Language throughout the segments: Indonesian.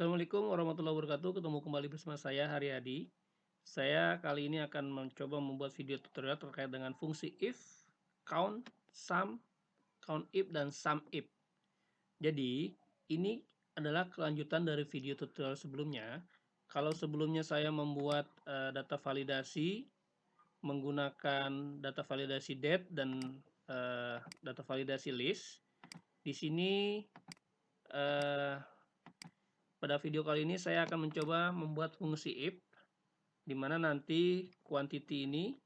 Assalamualaikum warahmatullahi wabarakatuh. Ketemu kembali bersama saya Haryadi. Saya kali ini akan mencoba membuat video tutorial terkait dengan fungsi if, count, sum, count if, dan sum if. Jadi, ini adalah kelanjutan dari video tutorial sebelumnya. Kalau sebelumnya saya membuat data validasi menggunakan data validasi date dan data validasi list. Di sini pada video kali ini saya akan mencoba membuat fungsi if, di mana nanti quantity ini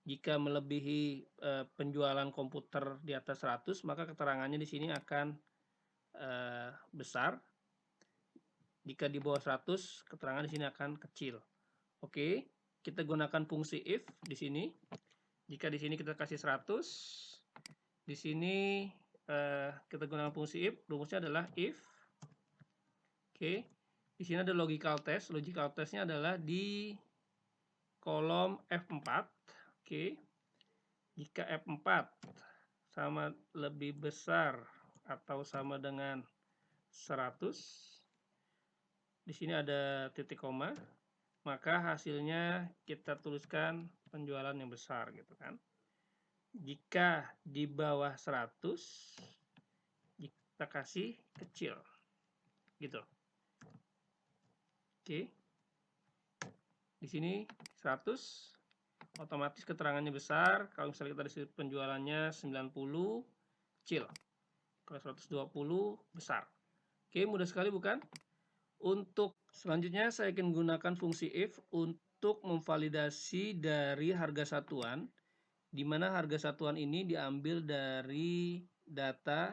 jika melebihi penjualan komputer di atas 100, maka keterangannya di sini akan besar. Jika di bawah 100, keterangan di sini akan kecil. Oke, kita gunakan fungsi if di sini. Jika di sini kita kasih 100, di sini kita gunakan fungsi if, rumusnya adalah if. Oke, di sini ada logical test. Logical testnya adalah di kolom F4. Oke, jika F4 sama lebih besar atau sama dengan 100, di sini ada titik koma, maka hasilnya kita tuliskan penjualan yang besar gitu kan. Jika di bawah 100, kita kasih kecil gitu. Oke, di sini 100, otomatis keterangannya besar. Kalau misalnya kita disitu penjualannya 90, kecil. Kalau 120, besar. Oke, mudah sekali bukan? Untuk selanjutnya saya akan gunakan fungsi if untuk memvalidasi dari harga satuan, di mana harga satuan ini diambil dari data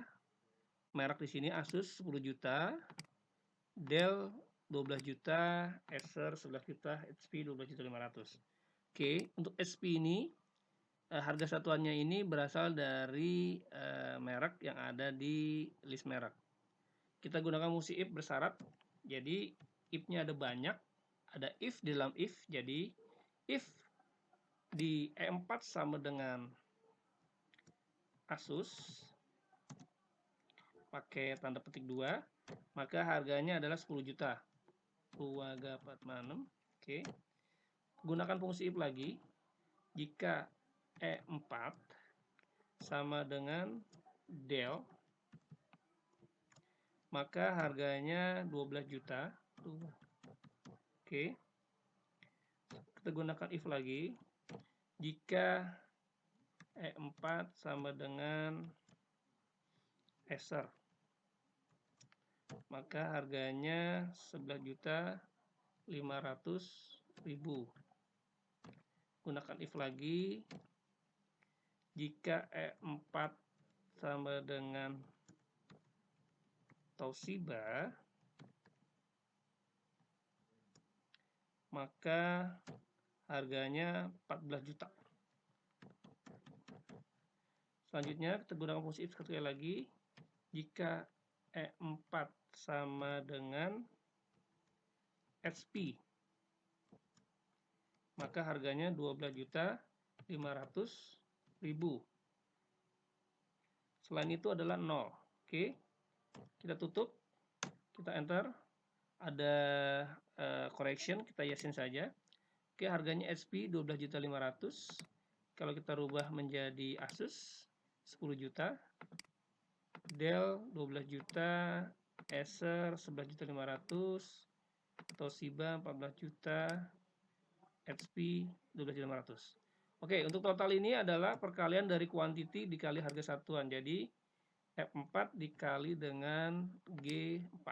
merek di sini Asus 10 juta, Dell 12 juta, Acer 11 juta, HP 12.500.000. Oke, untuk HP ini harga satuannya ini berasal dari merek yang ada di list merek. Kita gunakan fungsi if bersyarat. Jadi if-nya ada banyak, ada if di dalam if. Jadi if di E4 sama dengan Asus pakai tanda petik 2, maka harganya adalah 10 juta. Uwaga 456. Oke. Gunakan fungsi if lagi. Jika E4 sama dengan Dell, maka harganya 12 juta. Oke. Kita gunakan if lagi. Jika E4 sama dengan Acer, maka harganya 11.500.000. Gunakan if lagi. Jika E4 sama dengan Toshiba, maka harganya 14 juta. Selanjutnya kita gunakan fungsi if sekali lagi. Jika E4 sama dengan HP, maka harganya 12.500.000. Selain itu adalah 0. Oke, kita tutup, kita enter. Ada correction, kita yasin saja. Oke, harganya HP 12.500.000. Kalau kita rubah menjadi Asus 10 juta, Dell 12 juta, Acer 11.500.000, Toshiba 14 juta, HP 12.500.000. Oke, untuk total ini adalah perkalian dari quantity dikali harga satuan. Jadi F4 dikali dengan G4.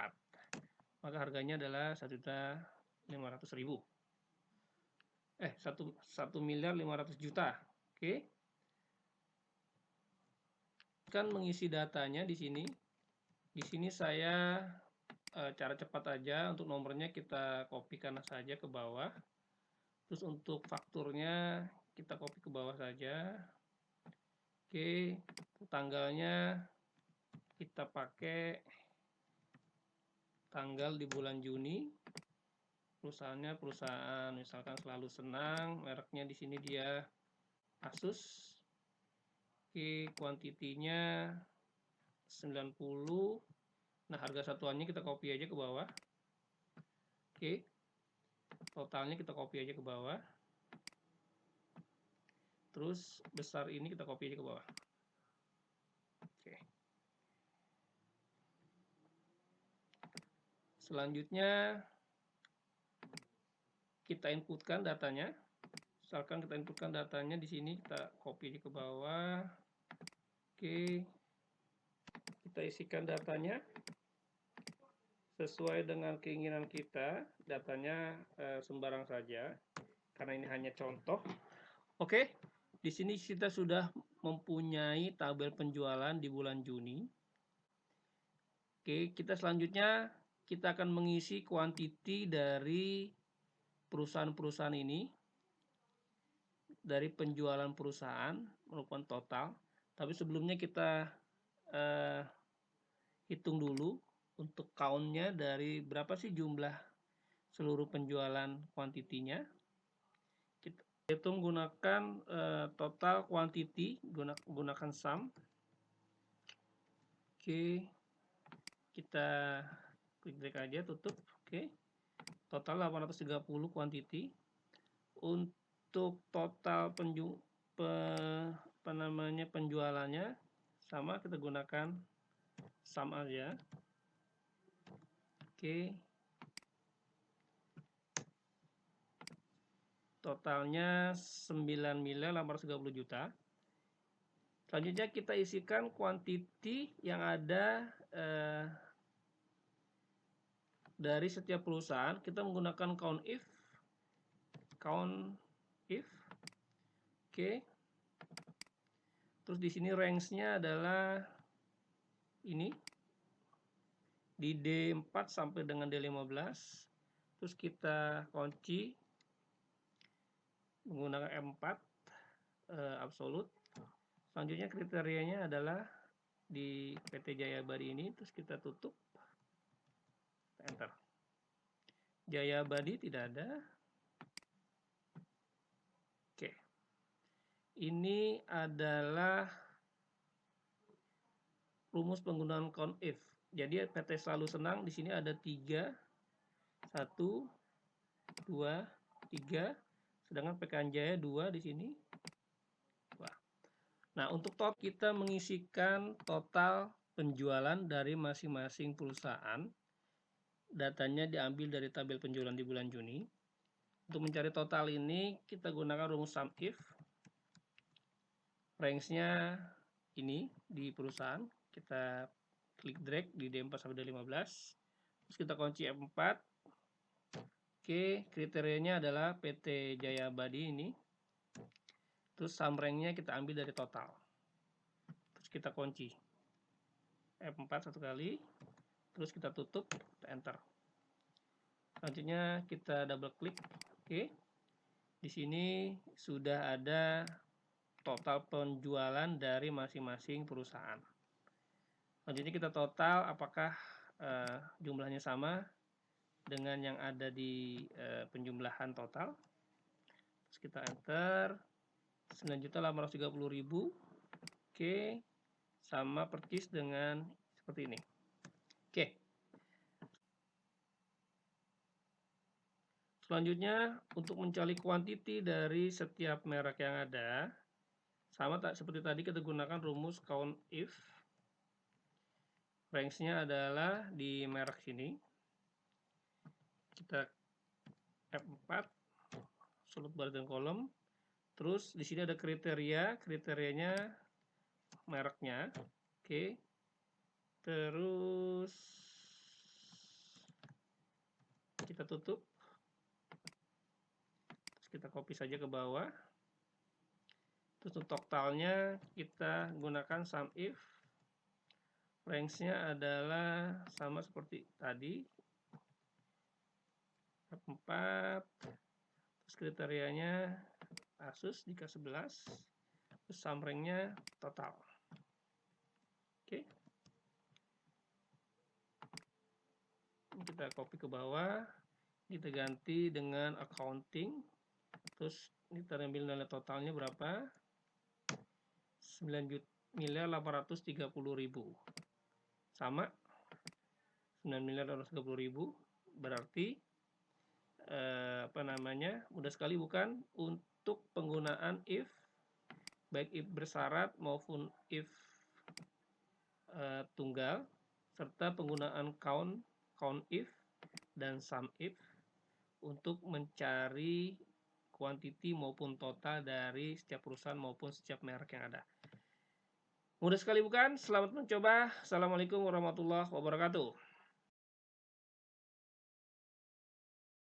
Maka harganya adalah 1.500.000. 1.500.000.000. Oke. Kan mengisi datanya di sini. Di sini saya cara cepat aja, untuk nomornya kita kopikan saja ke bawah. Terus untuk fakturnya kita copy ke bawah saja. Oke, tanggalnya kita pakai tanggal di bulan Juni. Perusahaannya perusahaan misalkan Selalu Senang, mereknya di sini dia Asus. Oke, kuantitinya 90. Nah, harga satuannya kita copy aja ke bawah. Oke, totalnya kita copy aja ke bawah. Terus besar ini kita copy aja ke bawah. Oke. Selanjutnya kita inputkan datanya. Misalkan kita inputkan datanya di sini, kita copy ke bawah. Oke. Kita isikan datanya sesuai dengan keinginan kita. Datanya sembarang saja karena ini hanya contoh. Oke. Di sini kita sudah mempunyai tabel penjualan di bulan Juni. Oke, kita selanjutnya kita akan mengisi kuantiti dari perusahaan-perusahaan ini, dari penjualan perusahaan merupakan total. Tapi sebelumnya kita hitung dulu untuk count-nya dari berapa sih jumlah seluruh penjualan kuantitinya. Kita hitung gunakan total quantity, gunakan sum. Oke, kita klik drag aja, tutup. Oke, total 830 quantity. Untuk total penjualannya sama, kita gunakan sum aja. Oke, totalnya 9.830.000.000. Selanjutnya kita isikan kuantiti yang ada dari setiap perusahaan. Kita menggunakan count if. Oke. Terus di sini range-nya adalah ini di D4 sampai dengan D15. Terus kita kunci menggunakan M4 absolute. Selanjutnya kriterianya adalah di PT Jayabadi ini, terus kita tutup, enter. Jayabadi tidak ada. Oke, ini adalah rumus penggunaan count if. Jadi PT Selalu Senang di sini ada 3, 1, 2, 3, sedangkan PKN Jaya 2 di sini. Nah, untuk total kita mengisikan total penjualan dari masing-masing perusahaan. Datanya diambil dari tabel penjualan di bulan Juni. Untuk mencari total ini kita gunakan rumus sum if. Range-nya ini di perusahaan. Kita klik drag di D4 sampai D15. Terus kita kunci F4. Oke, kriterianya adalah PT Jayabadi ini. Terus sum rank-nya kita ambil dari total. Terus kita kunci F4 satu kali. Terus kita tutup, kita enter. Selanjutnya kita double klik. Oke. Di sini sudah ada total penjualan dari masing-masing perusahaan. Selanjutnya kita total apakah jumlahnya sama dengan yang ada di penjumlahan total. Terus kita enter. 9.830.000. Oke, sama persis dengan seperti ini. Oke. Selanjutnya untuk mencari kuantiti dari setiap merek yang ada, sama seperti tadi kita gunakan rumus count if. Range-nya adalah di merek sini. Kita F4, absolute bar dan kolom. Terus di sini ada kriterianya mereknya. Oke. Terus kita tutup. Terus kita copy saja ke bawah. Terus untuk totalnya kita gunakan sum if. Range-nya adalah sama seperti tadi. F4. Terus kriterianya Asus jika 11. Terus sum rank-nya total. Oke. Kita copy ke bawah. Kita ganti dengan accounting. Terus ini kita ambil nilai totalnya berapa? 9.830.000. Sama 9.830.000, berarti mudah sekali bukan, untuk penggunaan if, baik if bersyarat maupun if tunggal, serta penggunaan count if dan sum if untuk mencari kuantiti maupun total dari setiap perusahaan maupun setiap merek yang ada. Mudah sekali bukan? Selamat mencoba. Assalamualaikum warahmatullahi wabarakatuh.